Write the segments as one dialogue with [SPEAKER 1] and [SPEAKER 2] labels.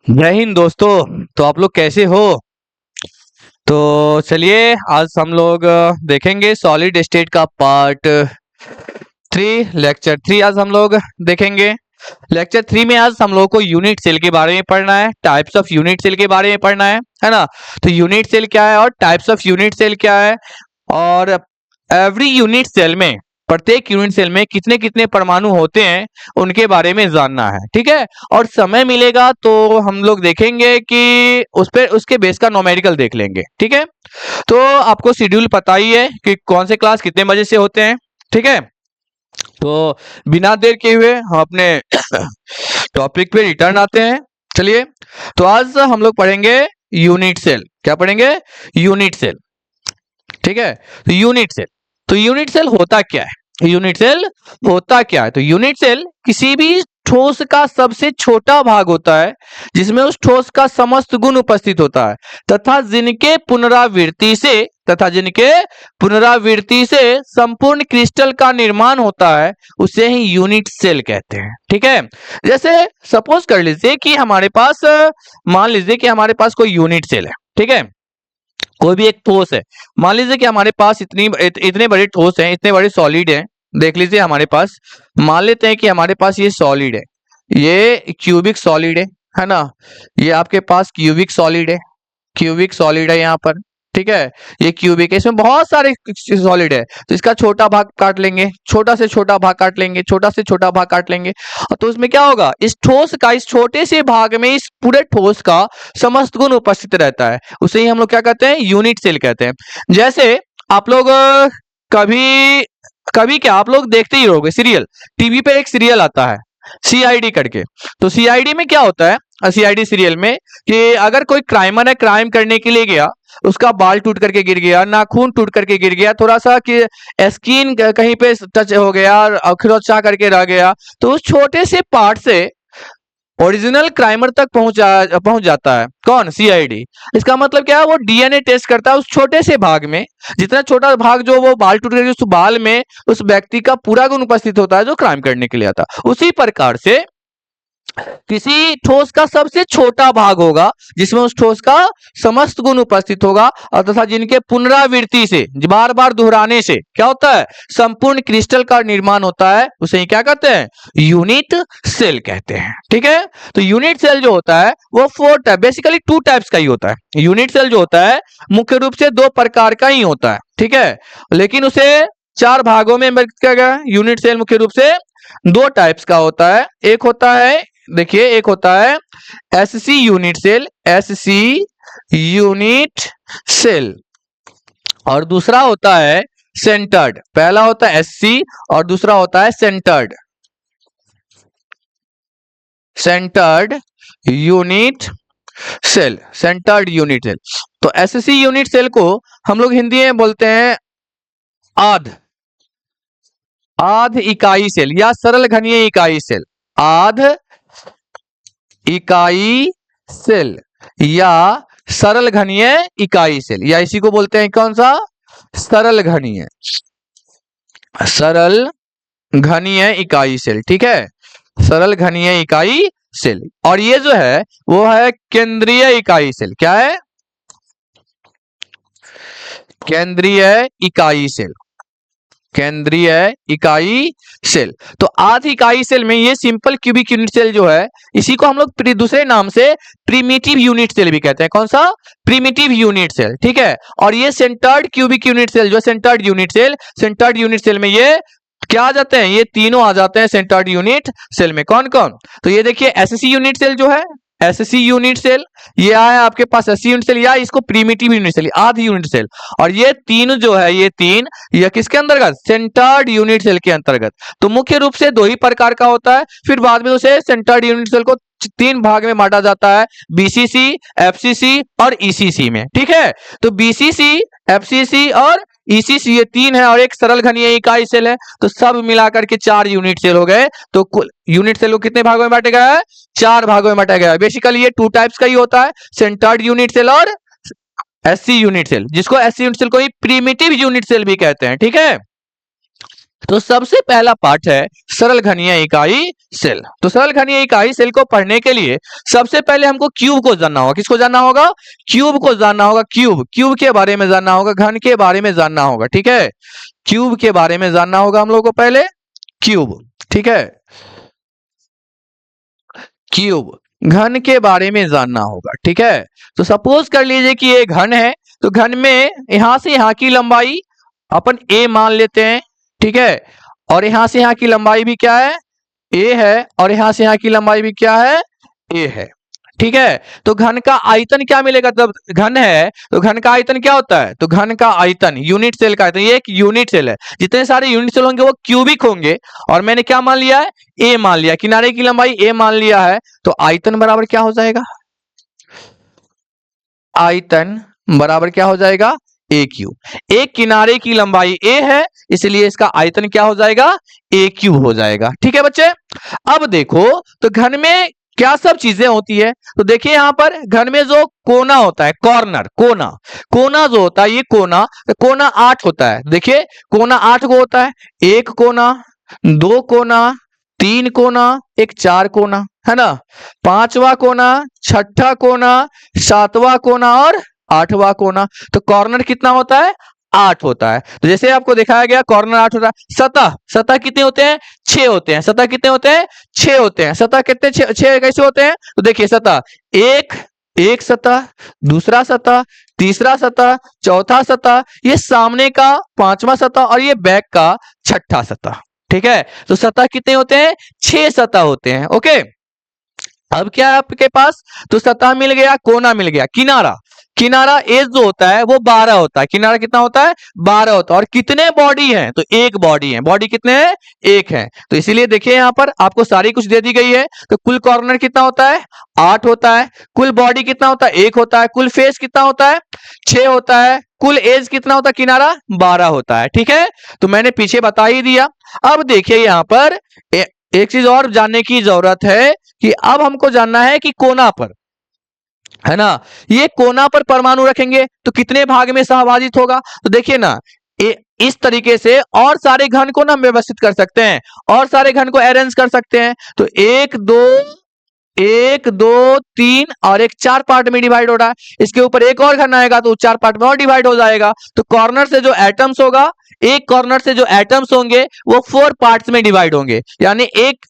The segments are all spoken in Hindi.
[SPEAKER 1] जय हिंद दोस्तों। तो आप लोग कैसे हो? तो चलिए आज हम लोग देखेंगे सॉलिड स्टेट का पार्ट 3 लेक्चर 3 आज हम लोग देखेंगे। लेक्चर 3 में आज हम लोग को यूनिट सेल के बारे में पढ़ना है, टाइप्स ऑफ यूनिट सेल के बारे में पढ़ना है ना। तो यूनिट सेल क्या है और टाइप्स ऑफ यूनिट सेल क्या है, और एवरी यूनिट सेल में, प्रत्येक यूनिट सेल में कितने कितने परमाणु होते हैं उनके बारे में जानना है, ठीक है। और समय मिलेगा तो हम लोग देखेंगे कि उस पे उसके बेस का न्यूमेरिकल देख लेंगे, ठीक है। तो आपको शेड्यूल पता ही है कि कौन से क्लास कितने बजे से होते हैं, ठीक है। तो बिना देर के हुए हम अपने टॉपिक पे रिटर्न आते हैं। चलिए, तो आज हम लोग पढ़ेंगे यूनिट सेल। क्या पढ़ेंगे? यूनिट सेल, ठीक है। तो यूनिट सेल होता क्या है? यूनिट सेल होता क्या है? तो यूनिट सेल किसी भी ठोस का सबसे छोटा भाग होता है जिसमें उस ठोस का समस्त गुण उपस्थित होता है तथा जिनके पुनरावृत्ति से संपूर्ण क्रिस्टल का निर्माण होता है, उसे ही यूनिट सेल कहते हैं, ठीक है। जैसे सपोज कर लीजिए कि हमारे पास, मान लीजिए कि हमारे पास कोई यूनिट सेल है, ठीक है। कोई भी एक ठोस है, मान लीजिए कि हमारे पास इतने बड़े ठोस हैं, इतने बड़े सॉलिड हैं। देख लीजिए हमारे पास, मान लेते हैं कि हमारे पास ये सॉलिड है, ये क्यूबिक सॉलिड है ना। ये आपके पास क्यूबिक सॉलिड है यहाँ पर, ठीक है। ये क्यूबिक है, इसमें बहुत सारे सॉलिड है, तो इसका छोटा भाग काट लेंगे, छोटा से छोटा भाग काट लेंगे, छोटा से छोटा भाग काट लेंगे। तो उसमें क्या होगा, इस ठोस का, इस छोटे से भाग में इस पूरे ठोस का समस्त गुण उपस्थित रहता है, उसे ही हम लोग क्या कहते हैं? यूनिट सेल कहते हैं। जैसे आप लोग कभी कभी क्या, आप लोग देखते ही होंगे सीरियल, टीवी पे एक सीरियल आता है सीआईडी करके। तो सीआईडी में क्या होता है, सीआईडी सीरियल में, कि अगर कोई क्राइमर है, क्राइम करने के लिए गया, उसका बाल टूट करके गिर गया, नाखून टूट करके गिर गया, थोड़ा सा कि स्किन कहीं पे टच हो गया, खिलौचा करके रह गया, तो उस छोटे से पार्ट से ओरिजिनल क्राइमर तक पहुंच जाता है कौन? सीआईडी। इसका मतलब क्या है, वो डीएनए टेस्ट करता है उस छोटे से भाग में, जितना छोटा भाग जो वो बाल टूट गया, उस बाल में उस व्यक्ति का पूरा गुण उपस्थित होता है जो क्राइम करने के लिए आता। उसी प्रकार से किसी ठोस का सबसे छोटा भाग होगा जिसमें उस ठोस का समस्त गुण उपस्थित होगा, और तथा जिनके पुनरावृत्ति से, बार बार दोहराने से क्या होता है? संपूर्ण क्रिस्टल का निर्माण होता है, उसे क्या कहते हैं? यूनिट सेल कहते हैं, ठीक है। तो यूनिट सेल जो होता है वो 4 टाइप, बेसिकली 2 टाइप्स का ही होता है। यूनिट सेल जो होता है मुख्य रूप से 2 प्रकार का ही होता है, ठीक है। लेकिन उसे 4 भागों में विभाजित किया गया है। यूनिट सेल मुख्य रूप से 2 टाइप्स का होता है। एक होता है, देखिए, एक होता है एससी यूनिट सेल, और दूसरा होता है सेंटर्ड। पहला होता है एससी और दूसरा होता है सेंटर्ड यूनिट सेल। तो एससी यूनिट सेल को हम लोग हिंदी में बोलते हैं आध इकाई सेल या सरल घनीय इकाई सेल। आध इकाई सेल या सरल घनीय इकाई सेल, या इसी को बोलते हैं कौन सा? सरल घनीय इकाई सेल, ठीक है। सरल घनीय इकाई सेल। और ये जो है वो है केंद्रीय इकाई सेल। क्या है? केंद्रीय इकाई सेल। तो आध इकाई सेल में ये सिंपल क्यूबिक यूनिट सेल जो है, इसी को हम लोग दूसरे नाम से प्रिमिटिव यूनिट सेल भी कहते हैं। कौन सा? प्रिमिटिव यूनिट सेल, ठीक है। और ये सेंटर्ड क्यूबिक यूनिट सेल, जो सेंटर्ड यूनिट सेल में ये क्या आ जाते हैं? ये तीनों आ जाते हैं सेंटर्ड यूनिट सेल में। कौन कौन? तो ये देखिए एससी यूनिट सेल जो है, एससी यूनिट सेल, ये आया आपके पास एससी यूनिट सेल, या इसको प्रिमिटिव यूनिट सेल, आधी यूनिट सेल। और ये तीन जो है, ये किसके अंतर्गत? सेंटर्ड यूनिट सेल के अंतर्गत। तो मुख्य रूप से 2 ही प्रकार का होता है, फिर बाद में उसे सेंटर्ड यूनिट सेल को 3 भाग में बांटा जाता है, बीसीसी, एफसीसी और ईसीसी में, ठीक है। तो बीसीसी, एफसीसी और ईसीसी ये 3 है, और एक सरल घनीय इकाई सेल है। तो सब मिलाकर के 4 यूनिट सेल हो गए। तो कुल यूनिट सेल को कितने भागों में बांटा गया है? 4 भागों में बांटा गया है। बेसिकली ये 2 टाइप्स का ही होता है, सेंटर्ड यूनिट सेल और एससी यूनिट सेल, जिसको एससी यूनिट सेल को ही प्रिमिटिव यूनिट सेल भी कहते हैं, ठीक है। तो सबसे पहला पार्ट है सरल घनीय इकाई सेल। तो सरल घनीय इकाई सेल को पढ़ने के लिए सबसे पहले हमको क्यूब को जानना होगा। किसको जानना होगा? क्यूब को जानना होगा। क्यूब के बारे में जानना होगा, घन के बारे में जानना होगा। ठीक है, क्यूब के बारे में जानना होगा हम लोगों को पहले, क्यूब। ठीक है, क्यूब घन के बारे में जानना होगा। ठीक है, तो सपोज कर लीजिए कि ये घन है, तो घन में यहां से यहां की लंबाई अपन ए मान लेते हैं। ठीक है, और यहां से यहां की लंबाई भी क्या है? ए है, और यहां से यहां की लंबाई भी क्या है? ए है। ठीक है, तो घन का आयतन क्या मिलेगा? जब घन है तो घन का आयतन क्या होता है? तो घन का आयतन यूनिट सेल का आयतन, ये एक यूनिट सेल है, जितने सारे यूनिट सेल होंगे वो क्यूबिक होंगे। और मैंने क्या मान लिया है? ए मान लिया, किनारे की लंबाई ए मान लिया है, तो आयतन बराबर क्या हो जाएगा? आयतन बराबर क्या हो जाएगा? ए क्यूब। एक किनारे की लंबाई ए है, इसलिए इसका आयतन क्या हो जाएगा? ए क्यूब हो जाएगा। ठीक है बच्चे, अब देखो तो घन में क्या सब चीजें होती है। तो देखिए यहां पर घन में जो कोना होता है, कॉर्नर, कोना जो होता है, ये कोना 8 होता है। देखिए कोना 8 को होता है, एक कोना, दो कोना, तीन कोना, एक 4 कोना, है ना, पांचवा कोना, छठा कोना, सातवां कोना और आठवां कोना। तो कॉर्नर कितना होता है? 8 होता है। तो जैसे आपको दिखाया गया कॉर्नर 8 होता है। सतह कितने होते हैं? 6 होते हैं। सतह कितने होते हैं? 6 होते हैं। सतह कितने 6 कैसे होते हैं? तो देखिए सतह एक सतह, दूसरा सतह, तीसरा सतह, चौथा सतह, ये सामने का पांचवा सतह और ये बैक का छठा सतह। ठीक है, तो सतह कितने होते हैं? 6 सतह होते हैं। ओके, अब क्या है आपके पास? तो सतह मिल गया, कोना मिल गया, किनारा एज जो होता है वो 12 होता है। किनारा कितना होता है? 12 होता है। और कितने बॉडी हैं? तो एक बॉडी है। बॉडी कितने हैं? एक है। तो इसीलिए देखिए यहां पर आपको सारी कुछ दे दी गई है। तो कुल कॉर्नर कितना होता है? 8 होता है। कुल बॉडी कितना होता है? 1 होता है। कुल फेस कितना होता है? 6 होता है। कुल एज कितना होता है? किनारा 12 होता है। ठीक है, तो मैंने पीछे बता ही दिया। अब देखिए यहां पर एक चीज और जानने की जरूरत है कि अब हमको जानना है कि कोना पर, है ना, ये कोना पर परमाणु रखेंगे तो कितने भाग में सहभाजित होगा? तो देखिए ना, इस तरीके से और सारे घन को ना हम व्यवस्थित कर सकते हैं, और सारे घन को अरेंज कर सकते हैं। तो 1 2 3 और एक 4 पार्ट में डिवाइड हो रहा है। इसके ऊपर एक और घन आएगा तो 4 पार्ट में और डिवाइड हो जाएगा। तो कॉर्नर से जो एटम्स होगा, एक कॉर्नर से जो एटम्स होंगे वो 4 पार्ट्स में डिवाइड होंगे। यानी एक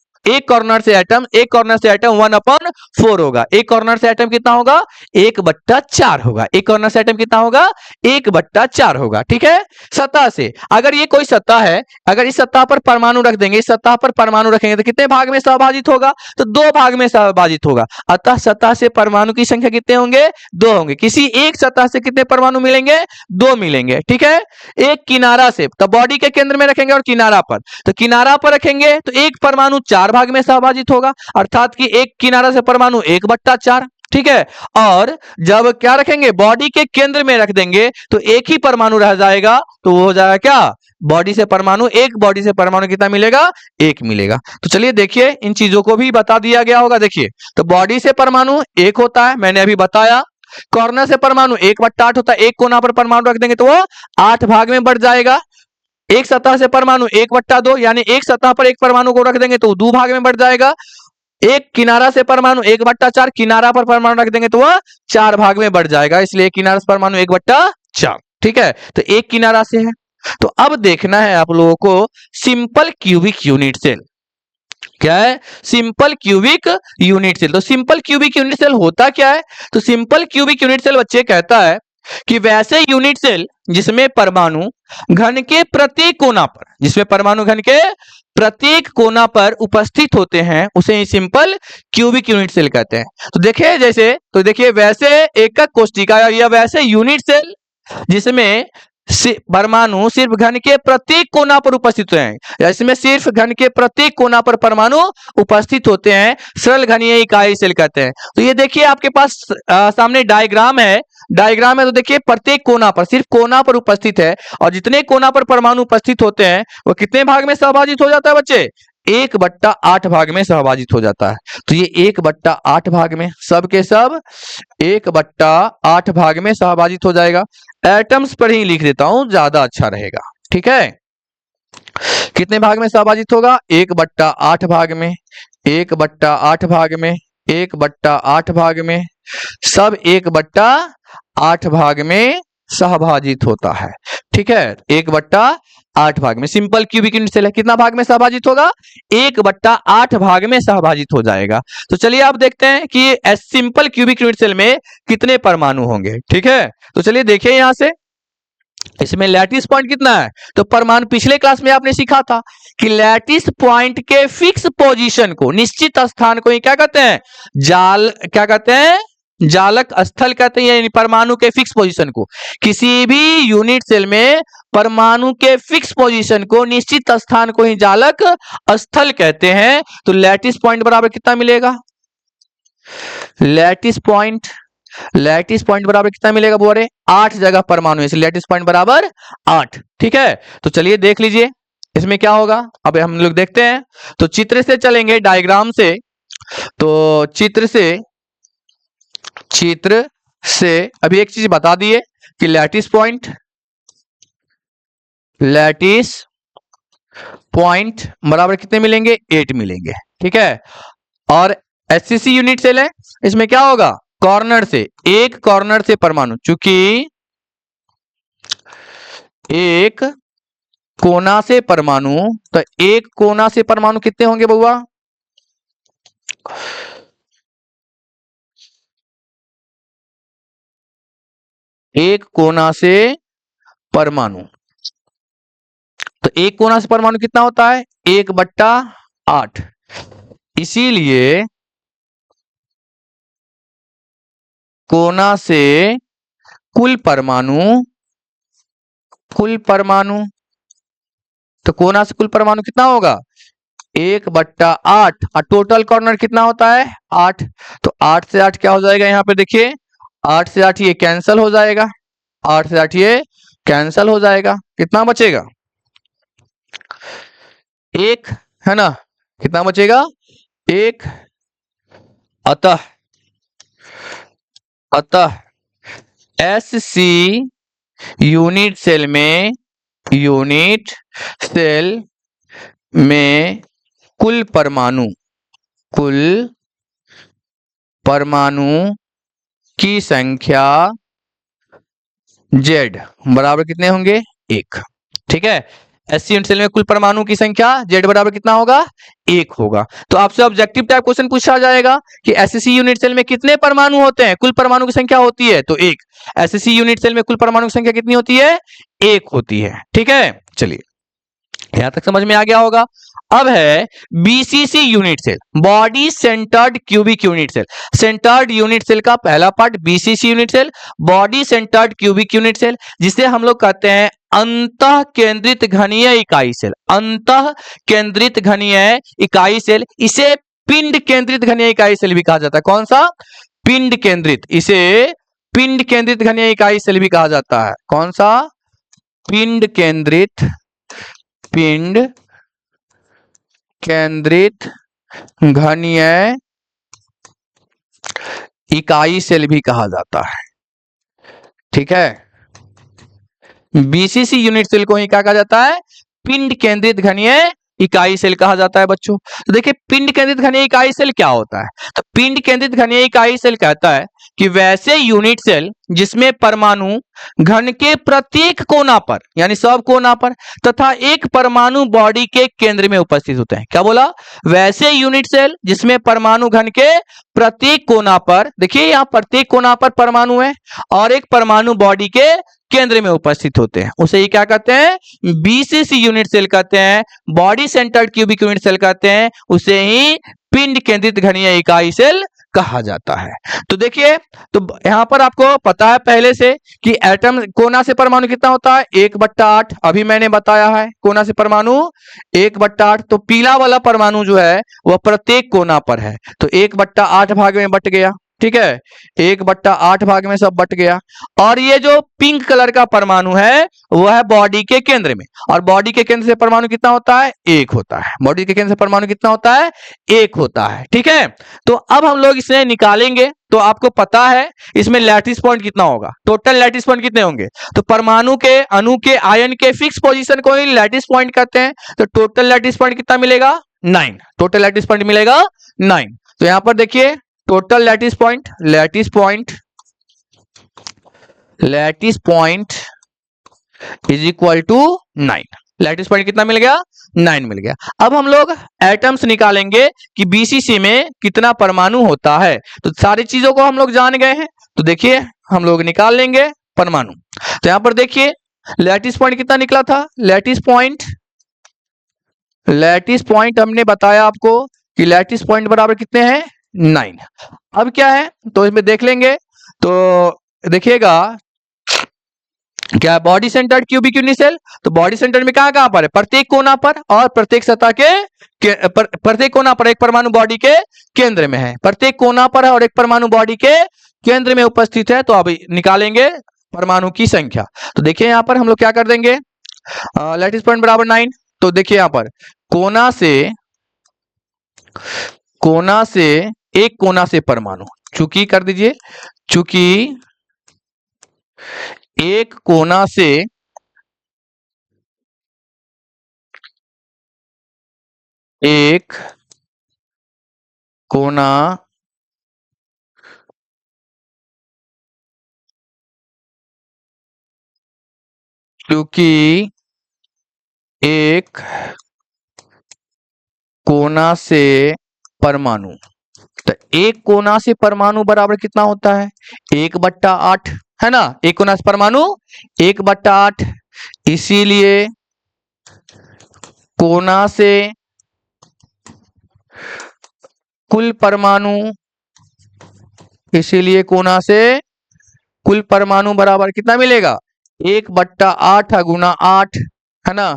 [SPEAKER 1] कॉर्नर से एटम 1/4 होगा। एक कॉर्नर से एटम कितना होगा? 1/4 होगा। एक कॉर्नर से एटम कितना होगा? 1/4 होगा। ठीक है, सतह से अगर ये कोई सतह है, अगर इस सतह पर परमाणु रख देंगे, इस सतह पर परमाणु रखेंगे तो कितने भाग में सहभाजित होगा? तो 2 भाग में सहभाजित होगा। अतः सतह से परमाणु की संख्या कितने होंगे? 2 होंगे। किसी एक सतह से कितने परमाणु मिलेंगे? 2 मिलेंगे। ठीक है, एक किनारा से, तो बॉडी के केंद्र में रखेंगे और किनारा पर, तो किनारा पर रखेंगे तो एक परमाणु 4 भाग में सहभाजित होगा, अर्थात कि एक किनारा से परमाणु 1/4। ठीक है, और जब क्या रखेंगे? बॉडी के केंद्र में रख देंगे तो एक ही परमाणु रह जाएगा, तो वो हो जाएगा क्या? बॉडी से परमाणु, एक बॉडी से परमाणु कितना मिलेगा? 1 मिलेगा। तो चलिए देखिए, इन चीजों को भी बता दिया गया होगा। देखिए, तो बॉडी से परमाणु 1 होता है, मैंने अभी बताया। कॉर्नर से परमाणु 1/8 होता है, एक कोना पर परमाणु रख देंगे तो वो 8 भाग में बढ़ जाएगा। एक सतह से परमाणु 1/2, यानी एक सतह पर एक परमाणु को रख देंगे तो 2 भाग में बढ़ जाएगा। एक किनारा से परमाणु 1/4, किनारा पर परमाणु रख देंगे तो वह 4 भाग में बढ़ जाएगा, इसलिए किनारा से परमाणु 1/4। ठीक है, तो एक किनारा से है। तो अब देखना है आप लोगों को सिंपल क्यूबिक यूनिट सेल। क्या है? Simple cubic unit cell. तो सिंपल क्यूबिक यूनिट सेल होता क्या है? तो सिंपल क्यूबिक यूनिट सेल बच्चे कहता है कि वैसे यूनिट सेल जिसमें परमाणु घन के प्रत्येक कोना पर, जिसमें परमाणु घन के प्रत्येक कोना पर उपस्थित होते हैं, उसे ही सिंपल क्यूबिक यूनिट सेल कहते हैं। तो देखिए जैसे, तो देखिए वैसे एकक कोशिका या वैसे यूनिट सेल जिसमें परमाणु सिर्फ घन के प्रत्येक कोना पर उपस्थित हैं, इसमें सिर्फ घन के प्रत्येक कोना पर परमाणु उपस्थित होते हैं, सरल घनीय इकाई सेल कहते हैं। तो ये देखिए आपके पास सामने डायग्राम है, तो देखिए प्रत्येक कोना पर, सिर्फ कोना पर उपस्थित है, और जितने कोना पर परमाणु उपस्थित होते हैं वो कितने भाग में सहभाजित हो जाता है बच्चे? 1/8 भाग में सहभाजित हो जाता है। तो ये 1/8 भाग में, सब के सब 1/8 भाग में सहभाजित हो जाएगा। एटम्स पर ही लिख देता हूं, ज्यादा अच्छा रहेगा। ठीक है, कितने भाग में सहभाजित होगा? 1/8 भाग में, 1/8 भाग में, 1/8 भाग में, सब 1/8 भाग में सहभाजित होता है। ठीक है, 1/8 भाग में। सिंपल क्यूबिक यूनिट सेल है, कितना भाग में सहभाजित होगा? 1/8 भाग में सहभाजित हो जाएगा। तो चलिए आप देखते हैं कि सिंपल क्यूबिक यूनिट सेल में कितने परमाणु होंगे। ठीक है, तो चलिए देखिए यहां से इसमें लैटिस पॉइंट कितना है। तो परमाणु पिछले क्लास में आपने सीखा था कि लैटिस पॉइंट के फिक्स पोजीशन को, निश्चित स्थान को ही क्या कहते हैं? क्या कहते हैं? जालक स्थल कहते हैं, यानी परमाणु के फिक्स पोजीशन को। किसी भी यूनिट सेल में परमाणु के फिक्स पोजीशन को, निश्चित स्थान को ही जालक स्थल कहते हैं। तो लैटिस पॉइंट बराबर कितना मिलेगा? लैटिस पॉइंट बराबर कितना मिलेगा बोरे? 8 जगह परमाणु, इसलिए लैटिस पॉइंट बराबर 8। ठीक है, तो चलिए देख लीजिए इसमें क्या होगा। अब हम लोग देखते हैं, तो चित्र से चलेंगे, डायग्राम से। तो चित्र से अभी एक चीज बता दिए कि लैटिस पॉइंट बराबर कितने मिलेंगे? 8 मिलेंगे। ठीक है, और एससीसी यूनिट सेल है, इसमें क्या होगा? कॉर्नर से, एक कॉर्नर से परमाणु, चूंकि एक कोना से परमाणु, तो एक कोना से परमाणु कितने होंगे बउआ? एक कोना से परमाणु, तो एक कोना से परमाणु कितना होता है? 1/8। इसीलिए कोना से कुल परमाणु, तो कोना से कुल परमाणु कितना होगा? 1/8। और टोटल कॉर्नर कितना होता है? 8। तो 8 से 8 क्या हो जाएगा? यहाँ पे देखिए 8 से 8 ये कैंसल हो जाएगा, 8 से 8 ये कैंसल हो जाएगा। कितना बचेगा? 1 है ना, कितना बचेगा? 1। अतः एससी यूनिट सेल में कुल परमाणु की संख्या Z बराबर कितने होंगे? 1। ठीक है, एससी यूनिट सेल में कुल परमाणु की संख्या Z बराबर कितना होगा? 1 होगा। तो आपसे ऑब्जेक्टिव टाइप क्वेश्चन पूछा जाएगा कि एससी यूनिट सेल में कितने परमाणु होते हैं? कुल परमाणु की संख्या होती है तो 1। एससी यूनिट सेल में कुल परमाणु की संख्या कितनी होती है? 1 होती है। ठीक है, चलिए यहां तक समझ में आ गया होगा। अब है BCC unit cell, body centred cubic unit cell. Centred unit cell का पहला part BCC unit cell, body centred cubic unit cell, जिसे हम लोग कहते हैं अंतः केंद्रित घनीय इकाई सेल। अंतः केंद्रित घनीय इकाई सेल, इसे पिंड केंद्रित घनीय इकाई सेल भी कहा जाता है। कौन सा? पिंड केंद्रित, इसे पिंड केंद्रित घनीय इकाई सेल भी कहा जाता है। कौन सा? पिंड केंद्रित घनीय इकाई सेल भी कहा जाता है। ठीक है, बीसीसी यूनिट सेल को ही क्या कहा जाता है? पिंड केंद्रित घनीय इकाई सेल कहा जाता है बच्चों। तो देखिए पिंड केंद्रित घनीय इकाई सेल क्या होता है? तो पिंड केंद्रित घनीय इकाई सेल कहता है कि वैसे यूनिट सेल जिसमें परमाणु घन के प्रत्येक कोना पर, यानी सब कोना पर, तथा एक परमाणु बॉडी के केंद्र में उपस्थित होते हैं। क्या बोला? वैसे यूनिट सेल जिसमें परमाणु घन के प्रत्येक कोना पर, देखिए यहाँ प्रत्येक कोना पर परमाणु है और एक परमाणु बॉडी के केंद्र में उपस्थित होते हैं, उसे ही क्या कहते हैं? बीसीसी यूनिट सेल कहते हैं, body centred cubic unit cell कहते हैं, उसे ही पिंड केंद्रित घनीय इकाई सेल कहा जाता है। तो देखिए, तो यहां पर आपको पता है पहले से कि एटम कोना से परमाणु कितना होता है? 1/8। अभी मैंने बताया है कोना से परमाणु 1/8। तो पीला वाला परमाणु जो है वह प्रत्येक कोना पर है, तो 1/8 भाग में बट गया। ठीक है, 1/8 भाग में सब बट गया। और ये जो पिंक कलर का परमाणु है वो है बॉडी के केंद्र में, और बॉडी के केंद्र से परमाणु कितना होता है? 1 होता है। बॉडी के केंद्र से परमाणु कितना होता है? 1 होता है। ठीक है, तो अब हम लोग इसे निकालेंगे। तो आपको पता है इसमें लैटिस पॉइंट कितना होगा, टोटल लैटिस पॉइंट कितने होंगे? तो परमाणु के, अणु के, आयन के फिक्स पोजीशन को ही लैटिस पॉइंट कहते हैं। तो टोटल लैटिस पॉइंट कितना मिलेगा? 9। टोटल लैटिस पॉइंट मिलेगा 9। तो यहां पर देखिए total lattice point is equal to 9। Lattice point कितना मिल गया? 9 मिल गया। अब हम लोग एटम्स निकालेंगे कि बीसीसी में कितना परमाणु होता है। तो सारी चीजों को हम लोग जान गए हैं, तो देखिए हम लोग निकाल लेंगे परमाणु। तो यहां पर देखिए लैटिस पॉइंट कितना निकला था? लैटिस पॉइंट हमने बताया आपको कि लैटिस पॉइंट बराबर कितने हैं? 9। अब क्या है तो इसमें देख लेंगे। तो देखिएगा क्या है, बॉडी सेंटर्ड क्यूबिक यूनिसेल। तो बॉडी सेंटर में कहां पर है? प्रत्येक कोना पर, और प्रत्येक सतह के प्रत्येक कोना पर एक परमाणु बॉडी के केंद्र में है। प्रत्येक कोना पर है और एक परमाणु बॉडी के केंद्र में उपस्थित है। तो अब निकालेंगे परमाणु की संख्या। तो देखिए यहां पर हम लोग क्या कर देंगे, लैटिस पॉइंट बराबर 9। तो देखिए यहां पर एक कोना से परमाणु, चूंकि कर दीजिए, चूंकि एक कोना से क्योंकि एक कोना से परमाणु, तो एक कोना से परमाणु बराबर कितना होता है? 1/8 है ना। एक कोना से परमाणु 1/8, इसीलिए कोना से कुल परमाणु बराबर कितना मिलेगा? 1/8 गुना 8 है ना।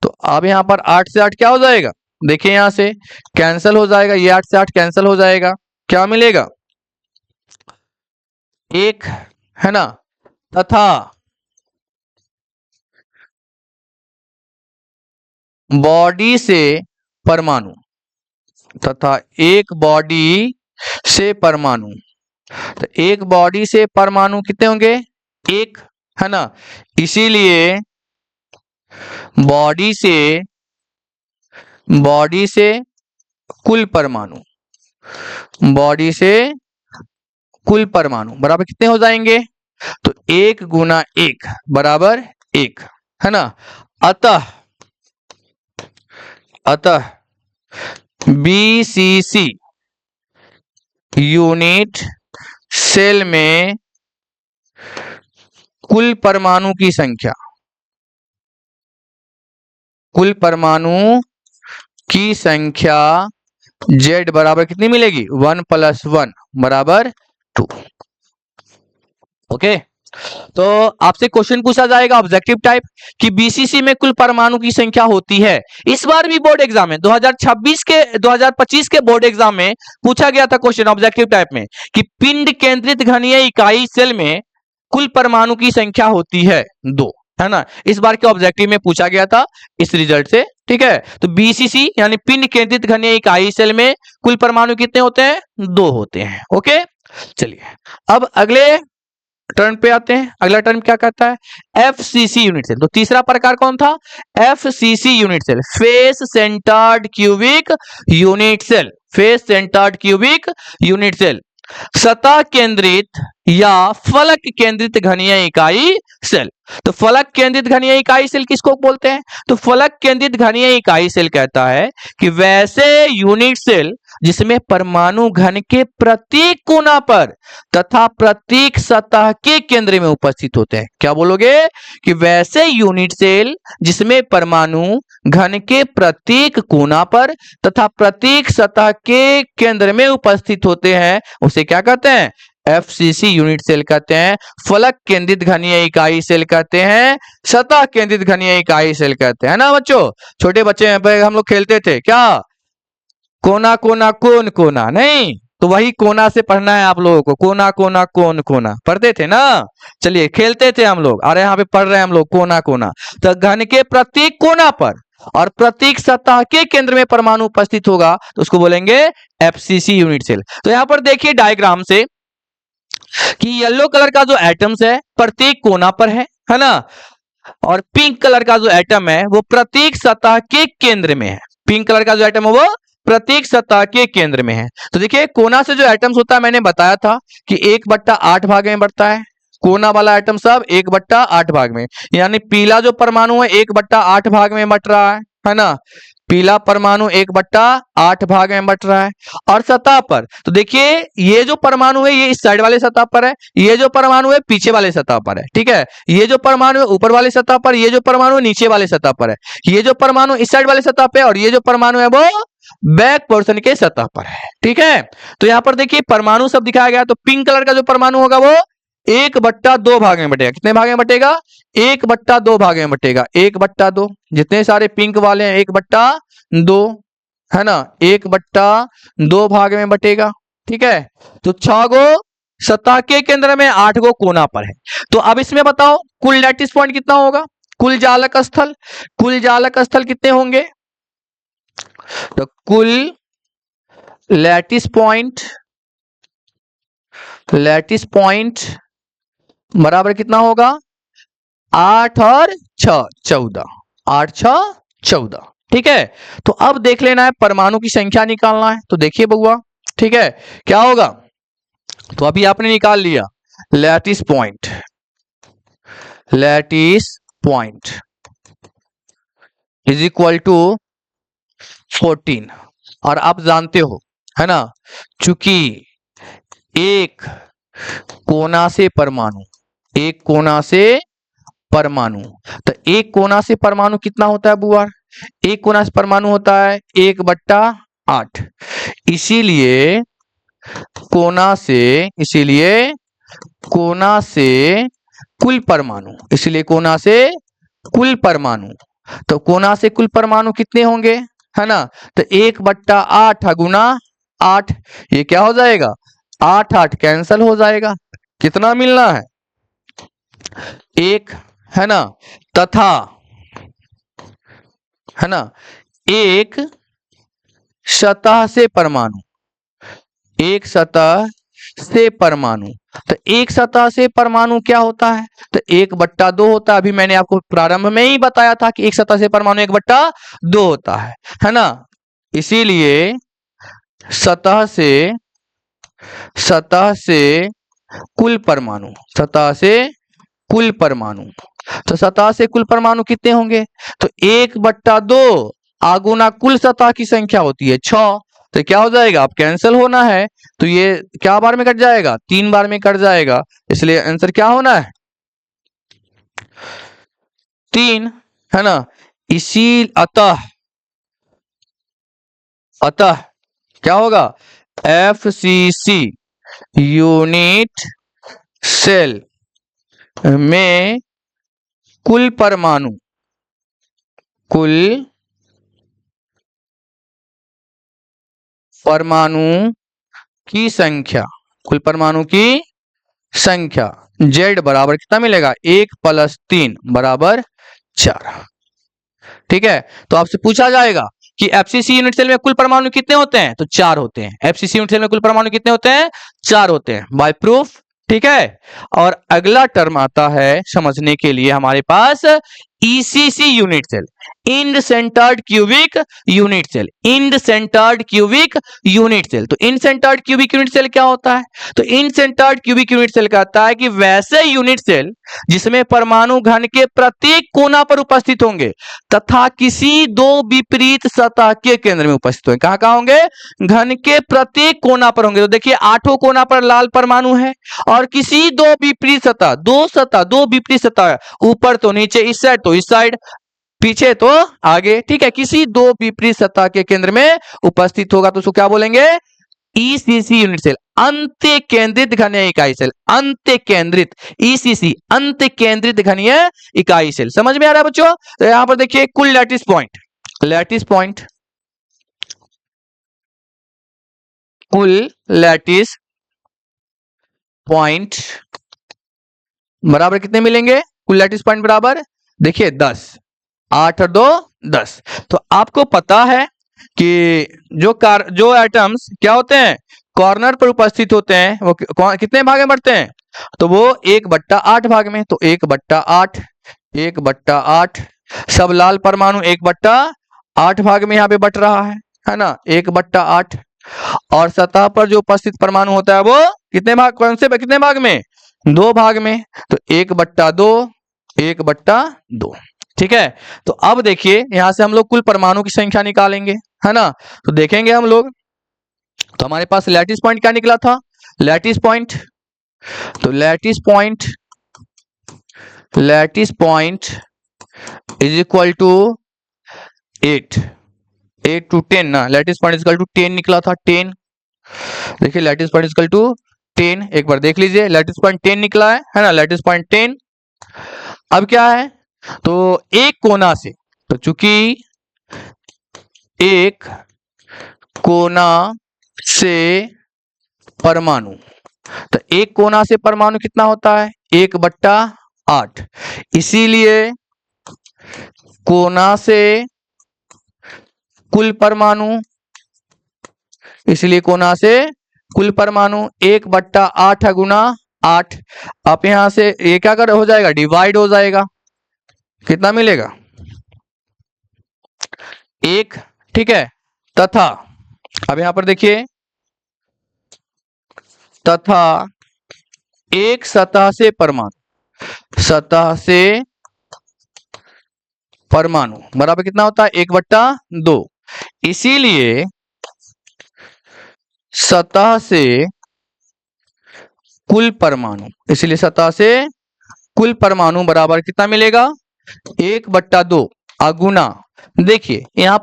[SPEAKER 1] तो अब यहां पर 8 से 8 क्या हो जाएगा? देखिए यहां से कैंसिल हो जाएगा, ये 8 से 8 कैंसिल हो जाएगा। क्या मिलेगा? 1 है ना। तथा बॉडी से परमाणु, एक बॉडी से परमाणु, तो एक बॉडी से परमाणु कितने होंगे? 1 है ना। इसीलिए बॉडी से कुल परमाणु बराबर कितने हो जाएंगे? तो 1 गुना 1 बराबर 1 है ना। अतः बीसीसी यूनिट सेल में कुल परमाणु की संख्या Z बराबर कितनी मिलेगी? 1 + 1 बराबर 2। ओके, तो आपसे क्वेश्चन पूछा जाएगा ऑब्जेक्टिव टाइप कि बीसीसी में कुल परमाणु की संख्या होती है। इस बार भी बोर्ड एग्जाम में 2025 के बोर्ड एग्जाम में पूछा गया था क्वेश्चन ऑब्जेक्टिव टाइप में कि पिंड केंद्रित घनीय इकाई सेल में कुल परमाणु की संख्या होती है 2, है ना। इस बार के ऑब्जेक्टिव में पूछा गया था इस रिजल्ट से। ठीक है, तो बीसीसी यानी पिंड केंद्रित घनीय इकाई सेल में कुल परमाणु कितने होते हैं? 2 होते हैं। ओके, चलिए अब अगले टर्म पे आते हैं। अगला टर्म क्या कहता है? FCC unit cell. तो तीसरा प्रकार कौन था? FCC unit cell, face centred cubic unit cell. सतह केंद्रित या फलक केंद्रित घनीय इकाई सेल। तो फलक केंद्रित घनीय इकाई सेल किसको बोलते हैं? तो फलक केंद्रित घनीय इकाई सेल कहता है कि वैसे यूनिट सेल जिसमें परमाणु घन के प्रत्येक कोना पर तथा प्रत्येक सतह के केंद्र में उपस्थित होते हैं। क्या बोलोगे? कि वैसे यूनिट सेल जिसमें परमाणु घन के प्रत्येक कोना पर तथा प्रत्येक सतह के केंद्र में उपस्थित होते हैं उसे क्या कहते हैं? एफसीसी यूनिट सेल कहते हैं। फलक केंद्रित घनीय इकाई सेल कहते हैं। सतह केंद्रित घनीय इकाई सेल कहते हैं ना बच्चों। छोटे बच्चे हम लोग खेलते थे क्या, कोना कोना कौन कोना, नहीं तो तो वही कोना से पढ़ना है आप लोगों को, कोना कोना कोन कोना पढ़ते थे ना। चलिए खेलते थे हम लोग, अरे यहाँ पे पढ़ रहे हैं हम लोग कोना कोना। तो घन के प्रत्येक कोना पर और प्रत्येक सतह के केंद्र में परमाणु उपस्थित होगा तो उसको बोलेंगे एफसीसी यूनिट सेल। तो यहाँ पर देखिए डायग्राम से कि येलो कलर का जो एटम्स है प्रत्येक कोना पर है ना, और पिंक कलर का जो एटम है वो प्रत्येक सतह के केंद्र में है। पिंक कलर का जो एटम है वो प्रत्येक सतह के केंद्र में है। तो देखिए कोना से जो एटम्स होता है मैंने बताया था कि 1/8 भाग में बढ़ता है। कोना वाला एटम सब 1/8 भाग में, यानी पीला जो परमाणु है 1/8 भाग में बट रहा है ना। पीला परमाणु 1/8 भाग में बट रहा है। और सतह पर तो देखिए ये जो परमाणु है ये इस साइड वाले सतह पर है, ये जो परमाणु है पीछे वाले सतह पर है, ठीक है। ये जो परमाणु है ऊपर वाले सतह पर, ये जो परमाणु नीचे वाले सतह पर है। ये जो परमाणु इस साइड वाले सतह पे और ये जो परमाणु है वो बैक पोर्शन के सतह पर है, ठीक है। तो यहाँ पर देखिए परमाणु सब दिखाया गया। तो पिंक कलर का जो परमाणु होगा वो 1/2 भाग में बटेगा। कितने भाग में बटेगा? 1/2 भाग में बटेगा। 1/2 जितने सारे पिंक वाले हैं 1/2 है ना, 1/2 भाग में बटेगा, ठीक है। तो 6 गो सतह के केंद्र में, 8 गो कोना पर है। तो अब इसमें बताओ कुल लैटिस पॉइंट कितना होगा? कुल जालक स्थल, कुल जालक स्थल कितने होंगे? तो कुल लैटिस पॉइंट बराबर कितना होगा? 8 और 6 14, 8 6 14, ठीक है। तो अब देख लेना है परमाणु की संख्या निकालना है। तो देखिए बउआ, ठीक है, क्या होगा? तो अभी आपने निकाल लिया lattice point is equal to 14। और आप जानते हो है ना, चूंकि एक कोना से परमाणु, एक कोना से परमाणु, तो एक कोना से परमाणु कितना होता है बुआ? एक कोना से परमाणु होता है 1/8। इसीलिए कोना से कुल परमाणु, तो कोना से कुल परमाणु कितने होंगे है ना? तो 1/8 गुना 8, ये क्या हो जाएगा? 8 8 कैंसल हो जाएगा। कितना मिलना है? 1 है ना, तथा है ना एक सतह से परमाणु, एक सतह से परमाणु। तो एक सतह से परमाणु क्या होता है? तो 1/2 होता है। अभी मैंने आपको प्रारंभ में ही बताया था कि एक सतह से परमाणु 1/2 होता है ना। इसीलिए सतह से कुल परमाणु, सतह से कुल परमाणु, तो सतह से कुल परमाणु कितने होंगे? तो 1/2 आगुना कुल सतह की संख्या होती है 6। तो क्या हो जाएगा? अब कैंसिल होना है तो ये क्या बार में कट जाएगा? 3 बार में कट जाएगा। इसलिए आंसर क्या होना है? 3 है ना। इसी अतः क्या होगा? एफसीसी यूनिट सेल में कुल परमाणु की संख्या, कुल परमाणु की संख्या Z बराबर कितना मिलेगा? 1 + 3 = 4, ठीक है। तो आपसे पूछा जाएगा कि एफसीसी यूनिट सेल में कुल परमाणु कितने होते हैं? तो 4 होते हैं। एफसीसी यूनिट सेल में कुल परमाणु कितने होते हैं? 4 होते हैं, बाय प्रूफ, ठीक है। और अगला टर्म आता है समझने के लिए हमारे पास ECC unit cell, end centred cubic unit cell, end centred cubic unit cell. तो end centred cubic unit cell क्या होता है? तो end centred cubic unit cell कहता है कि वैसे यूनिट सेल जिसमें परमाणु घन के प्रत्येक कोना पर उपस्थित होंगे तथा किसी 2 विपरीत सतह के केंद्र में उपस्थित होंगे। कहां कहां होंगे? घन के प्रत्येक कोना पर होंगे। तो देखिए 8 कोना पर लाल परमाणु है और किसी 2 विपरीत सतह, 2 विपरीत सतह, ऊपर तो नीचे, इस साइड तो इस साइड, पीछे तो आगे, ठीक है, किसी 2 विपरीत सतह के केंद्र में उपस्थित होगा तो उसको क्या बोलेंगे? ईसीसी यूनिट सेल, अंत्य केंद्रित घनीय इकाई सेल। अंत्य केंद्रित, ईसीसी अंत्य केंद्रित घनीय इकाई सेल। समझ में आ रहा है बच्चों? तो यहां पर देखिए कुल कुल लैटिस पॉइंट बराबर कितने मिलेंगे? कुल लैटिस पॉइंट बराबर देखिए 10, 8 और 2 10। तो आपको पता है कि जो एटम्स क्या होते हैं, कॉर्नर पर उपस्थित होते हैं, वो कितने भाग में बढ़ते हैं? तो वो 1/8 भाग में। तो 1/8, 1/8, सब लाल परमाणु 1/8 भाग में यहाँ पे बट रहा है ना, 1/8। और सतह पर जो उपस्थित परमाणु होता है वो कितने भाग, कौन से कितने भाग में? 2 भाग में। तो 1/2, 1/2। ठीक है। तो अब देखिए यहां से हम लोग कुल परमाणु की संख्या निकालेंगे, है ना। तो देखेंगे हम लोग, तो हमारे पास लैटिस पॉइंट क्या निकला था? लैटिस पॉइंट, तो lattice point is equal to 8 to 10 ना, lattice point is equal to 10 निकला था, 10। देखिए lattice point is equal to 10, एक बार देख लीजिए, लैटिस पॉइंट 10 निकला है ना, लैटिस पॉइंट 10। अब क्या है, तो एक कोना से, तो चूंकि एक कोना से परमाणु, तो एक कोना से परमाणु कितना होता है? 1/8। इसीलिए कोना से कुल परमाणु, इसलिए कोना से कुल परमाणु 1/8 गुना 8। अब यहां से ये क्या कर हो जाएगा, डिवाइड हो जाएगा, कितना मिलेगा? 1। ठीक है। तथा अब यहां पर देखिए, तथा एक सतह से परमाणु बराबर कितना होता है? 1/2। इसीलिए सतह से कुल परमाणु बराबर कितना मिलेगा? 1/2 अगुना। देखिए यहां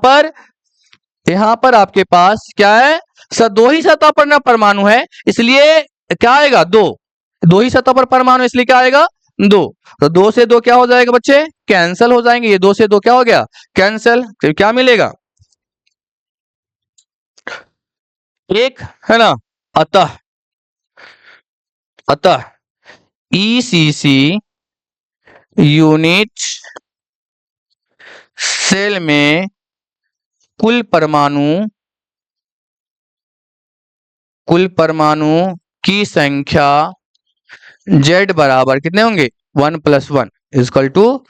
[SPEAKER 1] पर आपके पास क्या है, दो ही सतह पर ना परमाणु है, इसलिए क्या आएगा? 2 ही सतह पर परमाणु, इसलिए क्या आएगा? 2। तो 2 से 2 क्या हो जाएगा बच्चे? कैंसल हो जाएंगे। ये 2 से 2 क्या हो गया? कैंसल। तो क्या मिलेगा? 1, है ना। अतः ECC यूनिट सेल में कुल परमाणु की संख्या Z बराबर कितने होंगे? 1 + 1 = 2,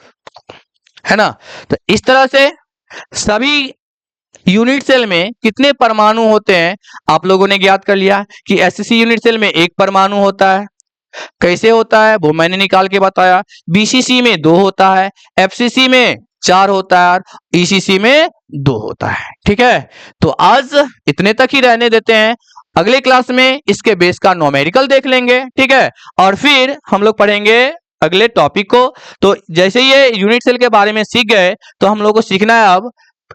[SPEAKER 1] है ना। तो इस तरह से सभी यूनिट सेल में कितने परमाणु होते हैं आप लोगों ने ज्ञात कर लिया कि SCC यूनिट सेल में 1 परमाणु होता है। कैसे होता है वो मैंने निकाल के बताया। BCC में 2 होता है, FCC में 4 होता है, ECC में 2 होता है। ठीक है। तो आज इतने तक ही रहने देते हैं, अगले क्लास में इसके बेस का न्यूमेरिकल देख लेंगे। ठीक है। और फिर हम लोग पढ़ेंगे अगले टॉपिक को। तो जैसे ये यूनिट सेल के बारे में सीख गए, तो हम लोग को सीखना है अब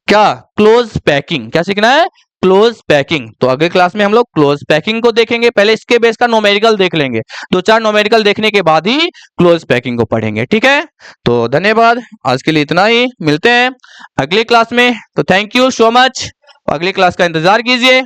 [SPEAKER 1] क्या? Close packing. क्या सीखना है? Close packing. तो अगले क्लास में हम लोग क्लोज पैकिंग को देखेंगे। पहले इसके बेस का न्यूमेरिकल देख लेंगे, 2-4 न्यूमेरिकल देखने के बाद ही क्लोज पैकिंग को पढ़ेंगे। ठीक है। तो धन्यवाद, आज के लिए इतना ही, मिलते हैं अगली क्लास में। तो थैंक यू सो मच, अगली क्लास का इंतजार कीजिए।